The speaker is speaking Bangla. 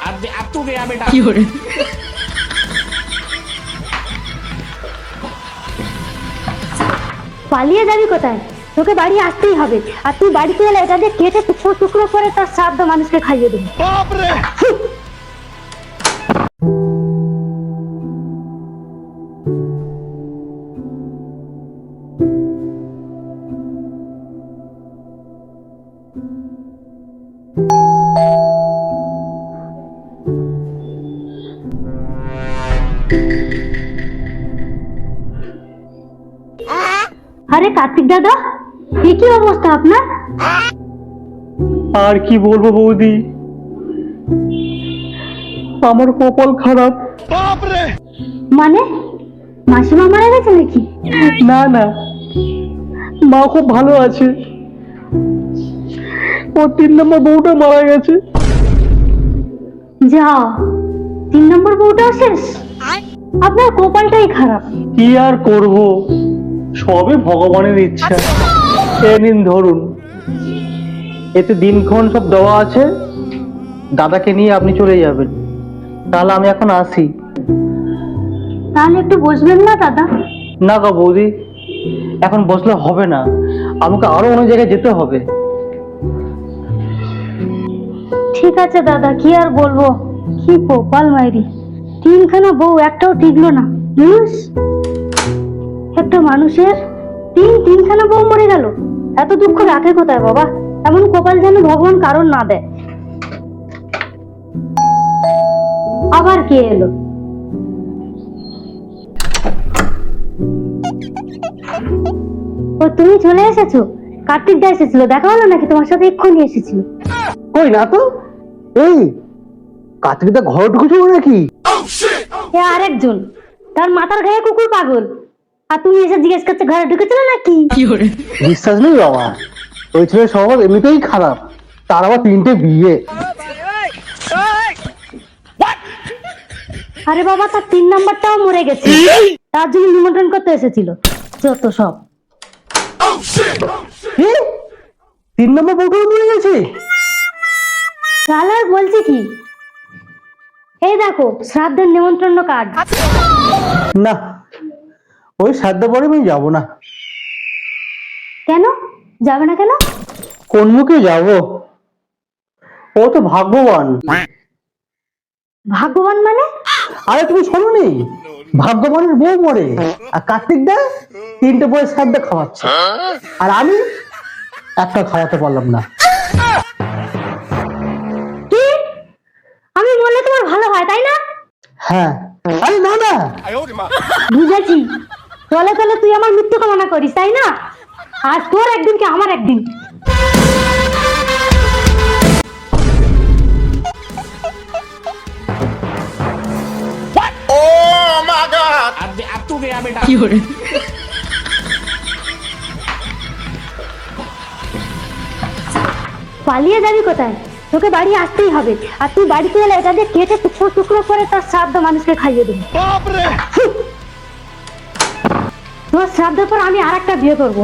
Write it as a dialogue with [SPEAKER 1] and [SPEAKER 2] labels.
[SPEAKER 1] अब तू गया बेटा।
[SPEAKER 2] পালিয়ে যাবি কোথায়? তোকে বাড়ি আসতেই হবে, আর তুই বাড়িতে এলে এটা দিয়ে কেটে টুকরো টুকরো করে তার শ্রাদ্ধ মানুষকে খাইয়ে দেবো। আরে কার্তিক দাদা, এ কি অবস্থা আপনার?
[SPEAKER 3] আর কি বলবো বৌদি, আমার কপাল খারাপ।
[SPEAKER 2] মানে মাসিমা মারা গেছে নাকি?
[SPEAKER 3] না না, মা খুব ভালো আছে, ও 3 নম্বর বউটা মারা গেছে।
[SPEAKER 2] যা, 3 নম্বর বউটাও শেষ? আপনার কপালটাই খারাপ।
[SPEAKER 3] কি আর করব, সবই ভগবানের ইচ্ছা। এ নিন ধরুন, এতে দিনক্ষণ সব দেওয়া আছে, দাদাকে নিয়ে আপনি চলে যাবেন। তাহলে আমি এখন আসি।
[SPEAKER 2] তাহলে একটু বসবেন না দাদা?
[SPEAKER 3] না গো বৌদি, এখন বসলে হবে না, আমাকে আরো অনেক জায়গায় যেতে হবে।
[SPEAKER 2] ঠিক আছে দাদা, কি আর বলবো, কি কপাল মাইরি, 3খানা বউ একটাও টিকলো না। একটা মানুষের 3খানা বউ মরে গেল, এত দুঃখ রাখে কোথায় বাবা? এমন কপাল যেন ভগবান কারণ না দেয়। আবার কে এলো? ও তুমি চলে এসেছো? কার্তিক দা এসেছিল, দেখা হলো নাকি? তোমার সাথে এক্ষুনি এসেছিল।
[SPEAKER 3] কই না তো, এই কার্তিক দা ঘরে ঢুকেছিল নাকি?
[SPEAKER 2] এ আরেকজন, তার মাথার গায়ে কুকুর পাগল, আর তুমি এসে জিজ্ঞেস করছো ঘরে ঢুকেছিল নাকি?
[SPEAKER 3] বিশ্বাস নেই বাবা, ওই ছেলের স্বভাব এমনিতেই খারাপ, তার আবার 3টে বিয়ে।
[SPEAKER 2] আরে বাবা, তার 3 নাম্বারটাও মরে গেছে, তার জন্য নিমন্ত্রণ করতে এসেছিল। যত সব।
[SPEAKER 3] 3 নম্বর বউটাও মরে গেছে?
[SPEAKER 2] তাহলে আর বলছি কি, এই দেখো শ্রাদ্ধের নিমন্ত্রণ কার্ড।
[SPEAKER 3] না, ওই শ্রাদ্ধ পরে আমি যাবো না।
[SPEAKER 2] কেন যাবে না? কেন?
[SPEAKER 3] কোন মুখে যাব? ও তো ভাগ্যবান।
[SPEAKER 2] ভাগ্যবান মানে?
[SPEAKER 3] আরে তুমি শোনোনি, ভাগ্যবানের বউ মরে, আর কার্তিক দা 3টে বউয়ের শ্রাদ্ধ খাওয়াচ্ছে, আর আমি একটা খাওয়াতে পারলাম না।
[SPEAKER 2] কি? আমি বললে তোমার ভালো হয় তাই না?
[SPEAKER 3] হ্যাঁ। আরে না না,
[SPEAKER 2] বুঝেছি, তলে তলে তুই আমার মৃত্যু কামনা করিস তাই না? আজ তোর একদিন কি আমার একদিন।
[SPEAKER 1] अब तू गया बेटा।
[SPEAKER 2] পালিয়ে যাবি কোথায়? তোকে বাড়ি আসতেই হবে, আর তুই বাড়িতে এলে এটা দিয়ে কেটে টুকরো টুকরো করে তার শ্রাদ্ধ মানুষকে খাইয়ে দেবো। তোর শ্রাদ্ধের পর আমি আরেকটা বিয়ে করবো।